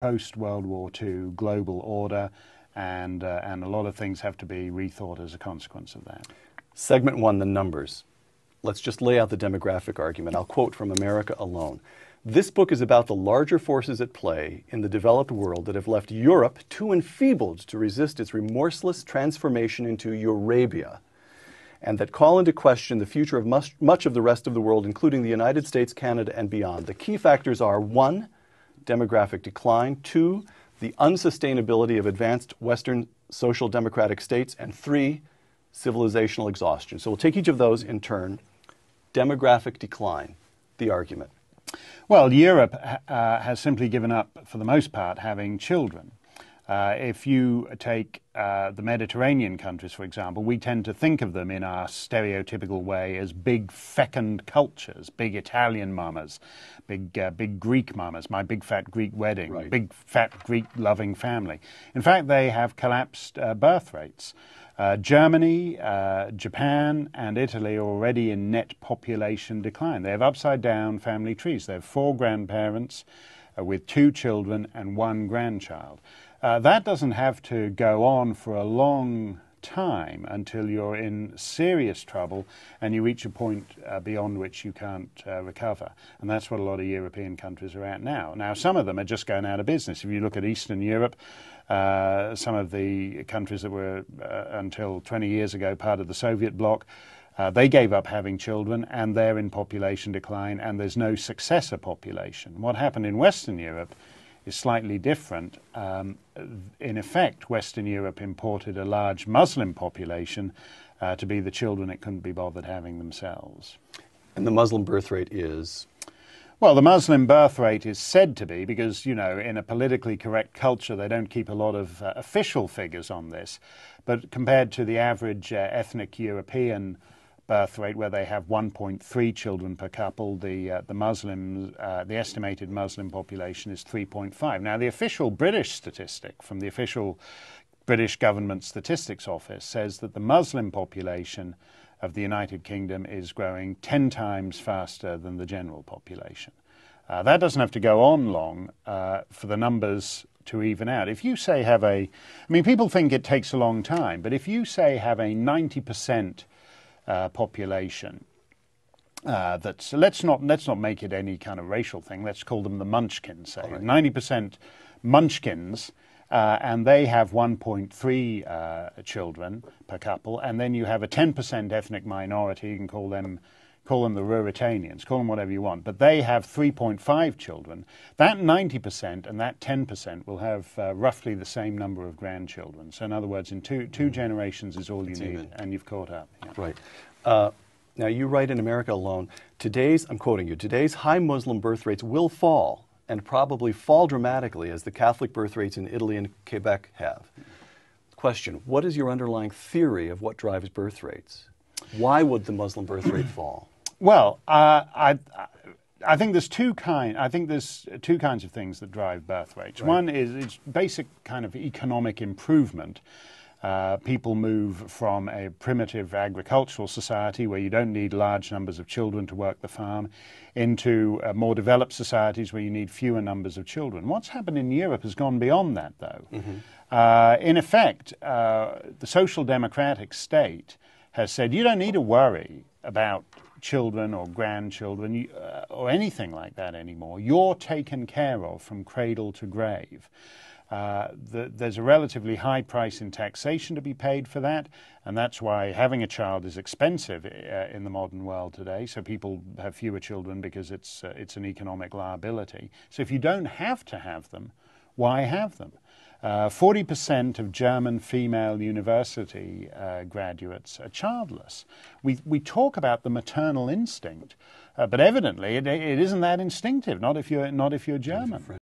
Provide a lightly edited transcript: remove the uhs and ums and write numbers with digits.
post-World War II global order, and a lot of things have to be rethought as a consequence of that. Segment 1, the numbers. Let's just lay out the demographic argument. I'll quote from America Alone. This book is about the larger forces at play in the developed world that have left Europe too enfeebled to resist its remorseless transformation into Eurabia, and that call into question the future of much of the rest of the world, including the United States, Canada, and beyond. The key factors are 1, demographic decline, 2, the unsustainability of advanced Western social democratic states, and 3, civilizational exhaustion. So we'll take each of those in turn. Demographic decline, the argument. Well, Europe has simply given up, for the most part, having children. If you take the Mediterranean countries, for example, we tend to think of them in our stereotypical way as big, fecund cultures, big Italian mamas, big Greek mamas, my big fat Greek wedding, right. Big fat Greek loving family. In fact, they have collapsed birth rates. Germany, Japan, and Italy are already in net population decline. They have upside-down family trees. They have 4 grandparents with 2 children and 1 grandchild. That doesn't have to go on for a long time until you're in serious trouble and you reach a point beyond which you can't recover. And that's what a lot of European countries are at now. Now, some of them are just going out of business. If you look at Eastern Europe, some of the countries that were, until 20 years ago, part of the Soviet bloc, they gave up having children, and they're in population decline, and there's no successor population. What happened in Western Europe is slightly different. In effect, Western Europe imported a large Muslim population to be the children it couldn't be bothered having themselves. And the Muslim birth rate is? Well, the Muslim birth rate is said to be, because, you know, in a politically correct culture, they don't keep a lot of official figures on this, but compared to the average ethnic European birth rate, where they have 1.3 children per couple, the estimated Muslim population is 3.5. Now, the official British statistic from the official British Government Statistics Office says that the Muslim population of the United Kingdom is growing 10 times faster than the general population. That doesn't have to go on long for the numbers to even out. If you say people think it takes a long time, but if you say have a 90% population, let's not make it any kind of racial thing. Let's call them the Munchkins. Say right. 90% Munchkins, and they have 1.3 children per couple, and then you have a 10% ethnic minority. You can call them the Ruritanians, call them whatever you want, but they have 3.5 children. That 90% and that 10% will have roughly the same number of grandchildren. So in other words, in two generations is all you need, and you've caught up. Yeah. Right. Now you write in America Alone, I'm quoting you, today's high Muslim birth rates will fall, and probably fall dramatically, as the Catholic birth rates in Italy and Quebec have. Question, what is your underlying theory of what drives birth rates? Why would the Muslim birth rate fall? Well, I think there's two kinds of things that drive birth rates. Right. One is it's basic kind of economic improvement. People move from a primitive agricultural society where you don't need large numbers of children to work the farm into more developed societies where you need fewer numbers of children. What's happened in Europe has gone beyond that, though. Mm-hmm. In effect, the social democratic state has said you don't need to worry about children or grandchildren or anything like that anymore. You're taken care of from cradle to grave. There's a relatively high price in taxation to be paid for that, and that's why having a child is expensive in the modern world today. So people have fewer children because it's an economic liability. So if you don't have to have them, why have them? 40% of German female university graduates are childless. We talk about the maternal instinct, but evidently it isn't that instinctive. Not if you're German.